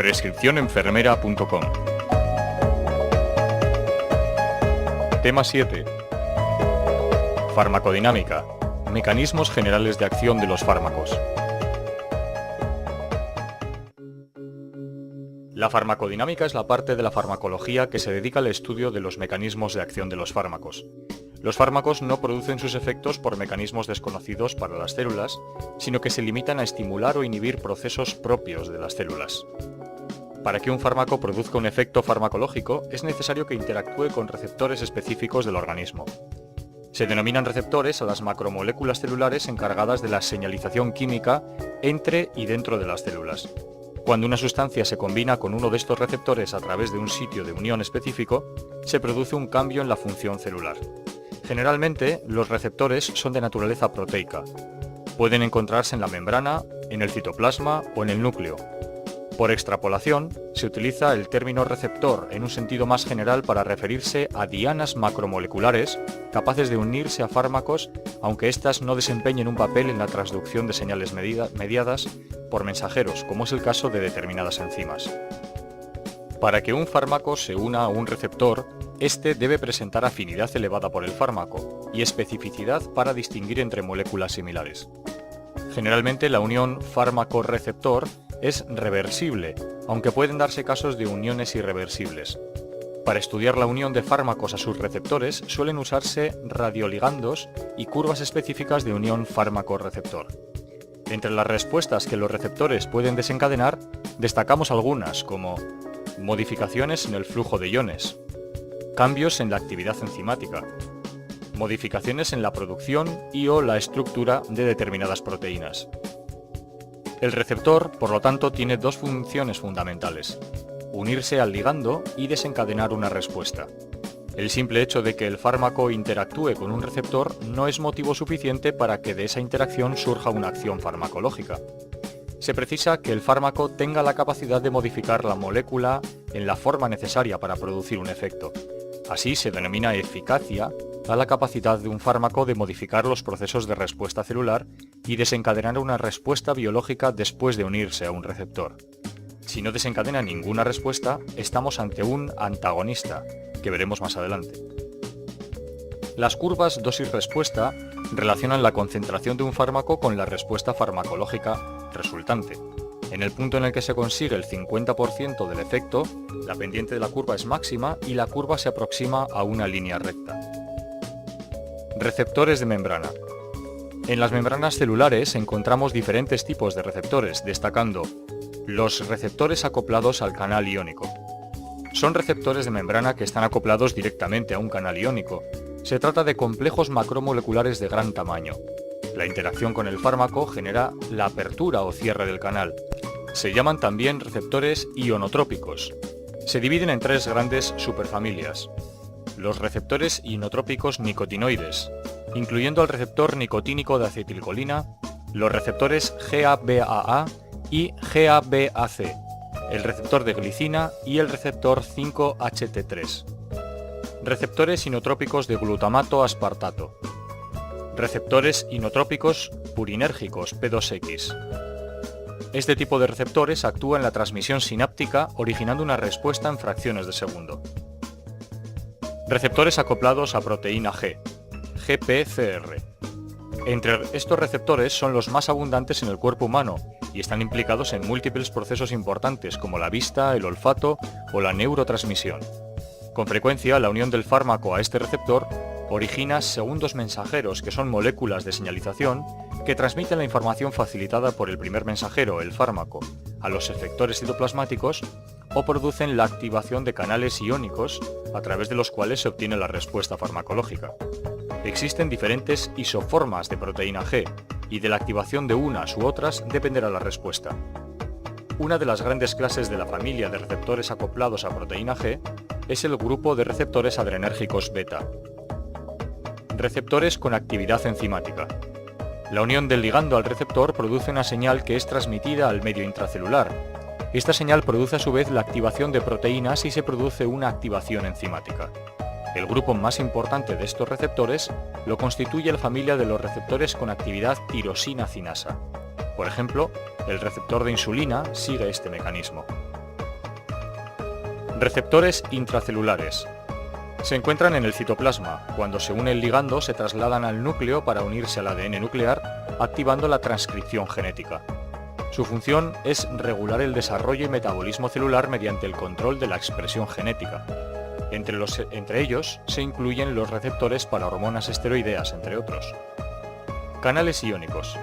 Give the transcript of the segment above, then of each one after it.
Prescripcionenfermera.com. Tema 7. Farmacodinámica. Mecanismos generales de acción de los fármacos. La farmacodinámica es la parte de la farmacología que se dedica al estudio de los mecanismos de acción de los fármacos. Los fármacos no producen sus efectos por mecanismos desconocidos para las células, sino que se limitan a estimular o inhibir procesos propios de las células. Para que un fármaco produzca un efecto farmacológico, es necesario que interactúe con receptores específicos del organismo. Se denominan receptores a las macromoléculas celulares encargadas de la señalización química entre y dentro de las células. Cuando una sustancia se combina con uno de estos receptores a través de un sitio de unión específico, se produce un cambio en la función celular. Generalmente, los receptores son de naturaleza proteica. Pueden encontrarse en la membrana, en el citoplasma o en el núcleo. Por extrapolación, se utiliza el término receptor en un sentido más general para referirse a dianas macromoleculares capaces de unirse a fármacos, aunque éstas no desempeñen un papel en la transducción de señales mediadas por mensajeros, como es el caso de determinadas enzimas. Para que un fármaco se una a un receptor, este debe presentar afinidad elevada por el fármaco y especificidad para distinguir entre moléculas similares. Generalmente la unión fármaco-receptor es reversible, aunque pueden darse casos de uniones irreversibles. Para estudiar la unión de fármacos a sus receptores suelen usarse radioligandos y curvas específicas de unión fármaco-receptor. Entre las respuestas que los receptores pueden desencadenar, destacamos algunas como modificaciones en el flujo de iones, cambios en la actividad enzimática, modificaciones en la producción y/o la estructura de determinadas proteínas. El receptor, por lo tanto, tiene dos funciones fundamentales: unirse al ligando y desencadenar una respuesta. El simple hecho de que el fármaco interactúe con un receptor no es motivo suficiente para que de esa interacción surja una acción farmacológica. Se precisa que el fármaco tenga la capacidad de modificar la molécula en la forma necesaria para producir un efecto. Así se denomina eficacia a la capacidad de un fármaco de modificar los procesos de respuesta celular y desencadenar una respuesta biológica después de unirse a un receptor. Si no desencadena ninguna respuesta, estamos ante un antagonista, que veremos más adelante. Las curvas dosis-respuesta relacionan la concentración de un fármaco con la respuesta farmacológica resultante. En el punto en el que se consigue el 50% del efecto, la pendiente de la curva es máxima y la curva se aproxima a una línea recta. Receptores de membrana. En las membranas celulares encontramos diferentes tipos de receptores, destacando los receptores acoplados al canal iónico. Son receptores de membrana que están acoplados directamente a un canal iónico. Se trata de complejos macromoleculares de gran tamaño. La interacción con el fármaco genera la apertura o cierre del canal. Se llaman también receptores ionotrópicos. Se dividen en tres grandes superfamilias: los receptores ionotrópicos nicotinoides, incluyendo el receptor nicotínico de acetilcolina, los receptores GABAA y GABAC, el receptor de glicina y el receptor 5-HT3. Receptores inotrópicos de glutamato aspartato. Receptores inotrópicos purinérgicos P2X. Este tipo de receptores actúa en la transmisión sináptica originando una respuesta en fracciones de segundo. Receptores acoplados a proteína G, GPCR. Entre estos receptores son los más abundantes en el cuerpo humano y están implicados en múltiples procesos importantes como la vista, el olfato o la neurotransmisión. Con frecuencia, la unión del fármaco a este receptor origina segundos mensajeros, que son moléculas de señalización que transmiten la información facilitada por el primer mensajero, el fármaco, a los efectores citoplasmáticos o producen la activación de canales iónicos a través de los cuales se obtiene la respuesta farmacológica. Existen diferentes isoformas de proteína G y de la activación de unas u otras dependerá la respuesta. Una de las grandes clases de la familia de receptores acoplados a proteína G es el grupo de receptores adrenérgicos beta. Receptores con actividad enzimática. La unión del ligando al receptor produce una señal que es transmitida al medio intracelular. Esta señal produce a su vez la activación de proteínas y se produce una activación enzimática. El grupo más importante de estos receptores lo constituye la familia de los receptores con actividad tirosina cinasa. Por ejemplo, el receptor de insulina sigue este mecanismo. Receptores intracelulares. Se encuentran en el citoplasma. Cuando se une el ligando, se trasladan al núcleo para unirse al ADN nuclear, activando la transcripción genética. Su función es regular el desarrollo y metabolismo celular mediante el control de la expresión genética. Entre ellos se incluyen los receptores para hormonas esteroideas, entre otros. Canales iónicos.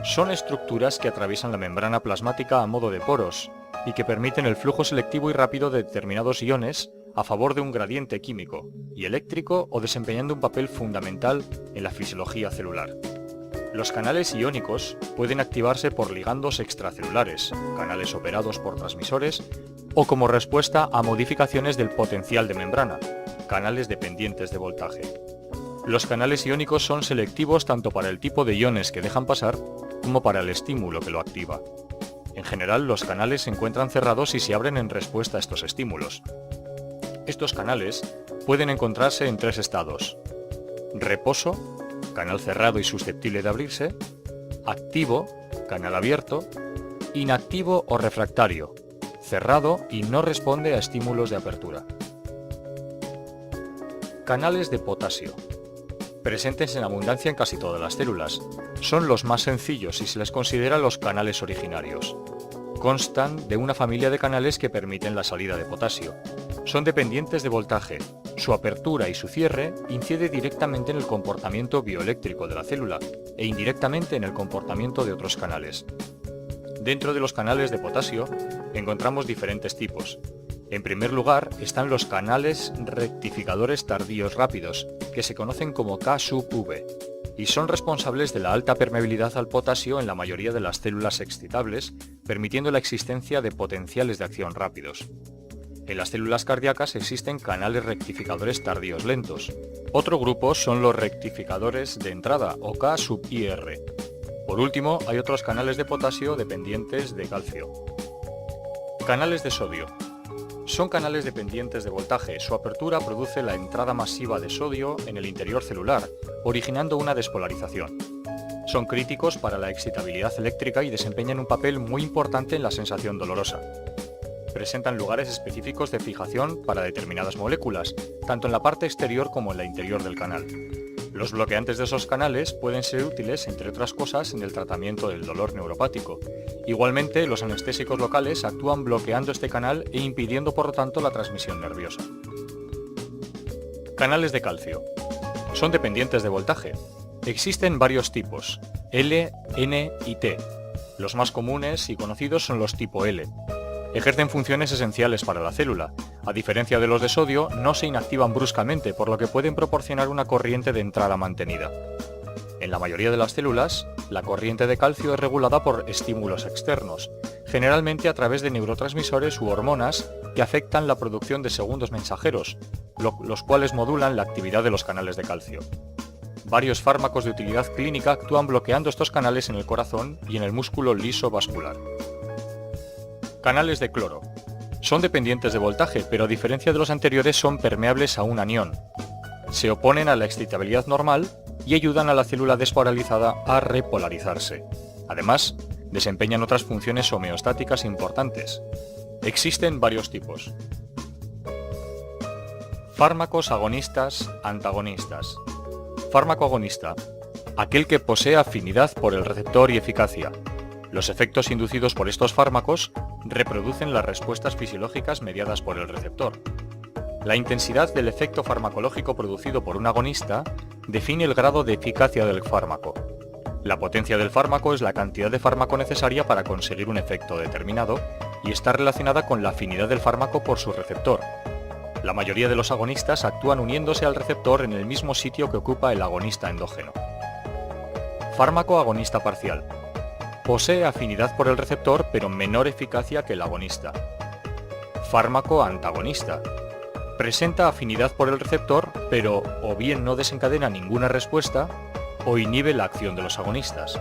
Son estructuras que atraviesan la membrana plasmática a modo de poros y que permiten el flujo selectivo y rápido de determinados iones a favor de un gradiente químico y eléctrico o desempeñando un papel fundamental en la fisiología celular. Los canales iónicos pueden activarse por ligandos extracelulares, canales operados por transmisores, o como respuesta a modificaciones del potencial de membrana, canales dependientes de voltaje. Los canales iónicos son selectivos tanto para el tipo de iones que dejan pasar como para el estímulo que lo activa. En general, los canales se encuentran cerrados y se abren en respuesta a estos estímulos. Estos canales pueden encontrarse en tres estados: reposo, canal cerrado y susceptible de abrirse; activo, canal abierto; inactivo o refractario, cerrado y no responde a estímulos de apertura. Canales de potasio. Presentes en abundancia en casi todas las células. Son los más sencillos y se les considera los canales originarios. Constan de una familia de canales que permiten la salida de potasio. Son dependientes de voltaje. Su apertura y su cierre incide directamente en el comportamiento bioeléctrico de la célula e indirectamente en el comportamiento de otros canales. Dentro de los canales de potasio encontramos diferentes tipos. En primer lugar están los canales rectificadores tardíos rápidos, que se conocen como K-sub-V, y son responsables de la alta permeabilidad al potasio en la mayoría de las células excitables, permitiendo la existencia de potenciales de acción rápidos. En las células cardíacas existen canales rectificadores tardíos lentos. Otro grupo son los rectificadores de entrada, o K-sub-IR. Por último, hay otros canales de potasio dependientes de calcio. Canales de sodio. Son canales dependientes de voltaje. Su apertura produce la entrada masiva de sodio en el interior celular, originando una despolarización. Son críticos para la excitabilidad eléctrica y desempeñan un papel muy importante en la sensación dolorosa. Presentan lugares específicos de fijación para determinadas moléculas, tanto en la parte exterior como en la interior del canal. Los bloqueantes de esos canales pueden ser útiles, entre otras cosas, en el tratamiento del dolor neuropático. Igualmente, los anestésicos locales actúan bloqueando este canal e impidiendo, por lo tanto, la transmisión nerviosa. Canales de calcio. Son dependientes de voltaje. Existen varios tipos: L, N y T. Los más comunes y conocidos son los tipo L. Ejercen funciones esenciales para la célula. A diferencia de los de sodio, no se inactivan bruscamente, por lo que pueden proporcionar una corriente de entrada mantenida. En la mayoría de las células, la corriente de calcio es regulada por estímulos externos, generalmente a través de neurotransmisores u hormonas que afectan la producción de segundos mensajeros, los cuales modulan la actividad de los canales de calcio. Varios fármacos de utilidad clínica actúan bloqueando estos canales en el corazón y en el músculo liso vascular. Canales de cloro. Son dependientes de voltaje, pero a diferencia de los anteriores son permeables a un anión. Se oponen a la excitabilidad normal y ayudan a la célula despolarizada a repolarizarse. Además, desempeñan otras funciones homeostáticas importantes. Existen varios tipos. Fármacos agonistas, antagonistas. Fármaco agonista. Aquel que posee afinidad por el receptor y eficacia. Los efectos inducidos por estos fármacos reproducen las respuestas fisiológicas mediadas por el receptor. La intensidad del efecto farmacológico producido por un agonista define el grado de eficacia del fármaco. La potencia del fármaco es la cantidad de fármaco necesaria para conseguir un efecto determinado y está relacionada con la afinidad del fármaco por su receptor. La mayoría de los agonistas actúan uniéndose al receptor en el mismo sitio que ocupa el agonista endógeno. Fármaco agonista parcial. Posee afinidad por el receptor, pero menor eficacia que el agonista. Fármaco antagonista. Presenta afinidad por el receptor, pero o bien no desencadena ninguna respuesta, o inhibe la acción de los agonistas.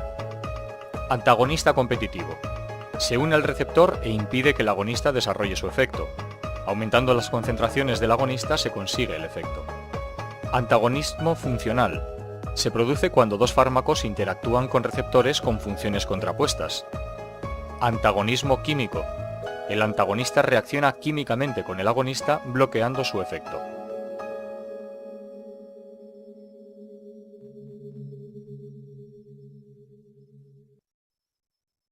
Antagonista competitivo. Se une al receptor e impide que el agonista desarrolle su efecto. Aumentando las concentraciones del agonista se consigue el efecto. Antagonismo funcional. Se produce cuando dos fármacos interactúan con receptores con funciones contrapuestas. Antagonismo químico. El antagonista reacciona químicamente con el agonista bloqueando su efecto.